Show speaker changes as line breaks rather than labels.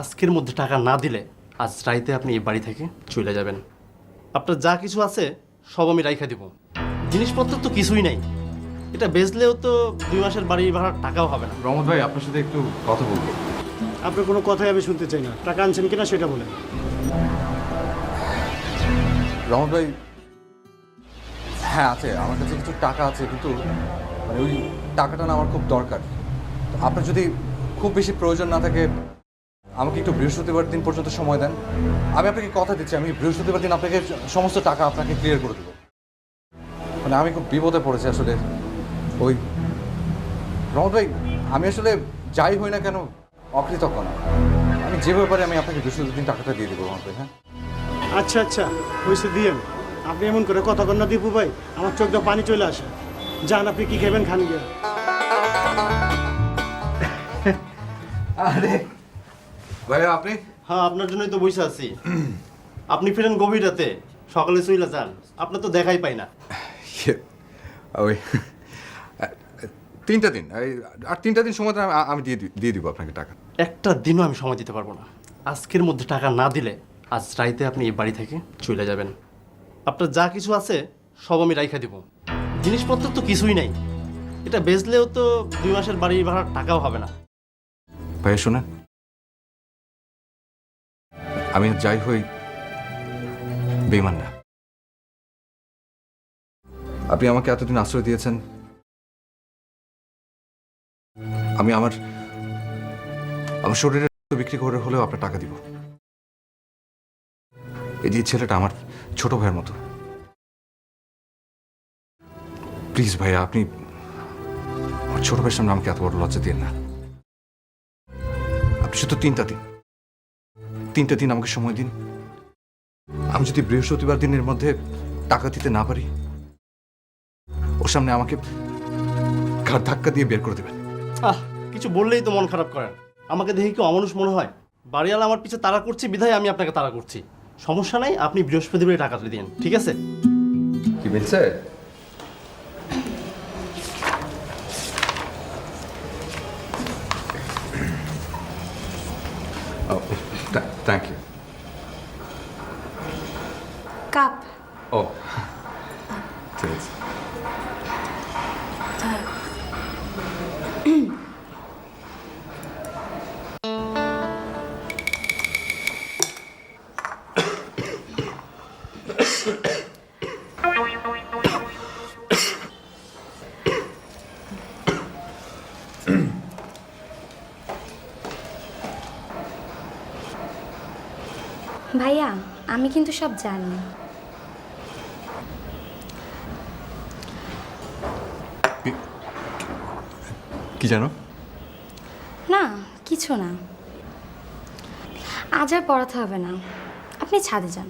আজকের মধ্যে টাকা না দিলে আজ রাইতে আপনি এই বাড়ি থেকে চলে যাবেন। আপনার যা কিছু আছে সব আমি রাইখা দিব। জিনিসপত্র তো কিছুই নাই, এটা বেচলেও তো 2 মাসের বাড়ি ভাড়ার টাকাও হবে না।
রহমত ভাই আপনার সাথে একটু কথা বলবো।
আপনার কোনো কথাই আমি শুনতে চাই না। টাকা আনছেন কিনা সেটা বলেন।
রহমত ভাই, হ্যাঁ আছে, আমার কাছে কিছু টাকা আছে, কিন্তু মানে ওই টাকাটা না আমার খুব দরকার। তো আপনার যদি খুব বেশি প্রয়োজন না থাকে আমাকে একটু বৃহস্পতিবার দিন পর্যন্ত সময় দেন। আমি আপনাকে কথা দিচ্ছি, আমি বৃহস্পতিবার দিন আপনাকে সমস্ত টাকা আপনাকে ক্লিয়ার করে দেবো। মানে আমি খুব বিপদে পড়েছি আসলে। ওই রহমত ভাই, আমি আসলে যাই হই না কেন অকৃতজ্ঞ না। আমি যেভাবে পারি আমি আপনাকে বৃহস্পতিবার দিন টাকাটা দিয়ে দেবো রহমত ভাই। হ্যাঁ
আচ্ছা আচ্ছা, হয়েছে দিয়েন। আপনি এমন করে কথা কন না দীপু ভাই, আমার চোখ দিয়ে পানি চলে আসে। যান, আপনি কি খাবেন খান গিয়ে।
আরে ভাইয়া আপনি?
হ্যাঁ, আপনার জন্যই তো বসে আছি। আপনি ফিরেন গভীর রাতে, সকালে চলে যান, আপনার তো দেখাই পাই না।
ওই 3টা দিন, আর 3টা দিন সময় দেন, আমি দিয়ে দিব আপনাকে টাকা।
একটা দিনও আমি সময় দিতে পারবো না। আজকের মধ্যে টাকা না দিলে আজ রাইতে আপনি এই বাড়ি থেকে চলে যাবেন। আপনার যা কিছু আছে সব আমি রাইখা দিব। জিনিসপত্র তো কিছুই নাই, এটা বেচলেও তো 2 মাসের বাড়ি ভাড়ার টাকাও হবে না।
ভাইয়া শোনেন, আমি যাই হই বেঈমান না। আপনি আমাকে এতদিন আশ্রয় দিয়েছেন, আমি আমার শরীরের বিক্রি করে হলেও আপনার টাকা দিব। এই যে ছেলেটা আমার ছোট ভাইয়ের মতো। প্লিজ ভাইয়া, আপনি আমার ছোট ভাইয়ের সামনে আমাকে এত বড় লজ্জা দিন না। আপনি শুধু 3টা দিন আমাকে সময় দিন। আমি যদি বৃহস্পতিবার দিনের মধ্যে টাকা দিতে না পারি, ওর সামনে আমাকে ঘাড় ধাক্কা দিয়ে বের করে দেবেন।
কিছু বললেই তো মন খারাপ করেন। আমাকে দেখে কি অমানুষ মনে হয়? বাড়িওয়ালা আমার পিছে তাড়া করছি বিধায় আমি আপনাকে তাড়া করছি। সমস্যা নাই, আপনি বৃহস্পতিবার টাকাটা দিন, ঠিক আছে?
কি বলছে? Thank you.
কাপ।
ও ঠিক আছে।
ভাইয়া, আমি কিন্তু সব জানি।
কি জানো?
না, কিছু না। আজ আর পড়াতে হবে না, আপনি ছাদে যান।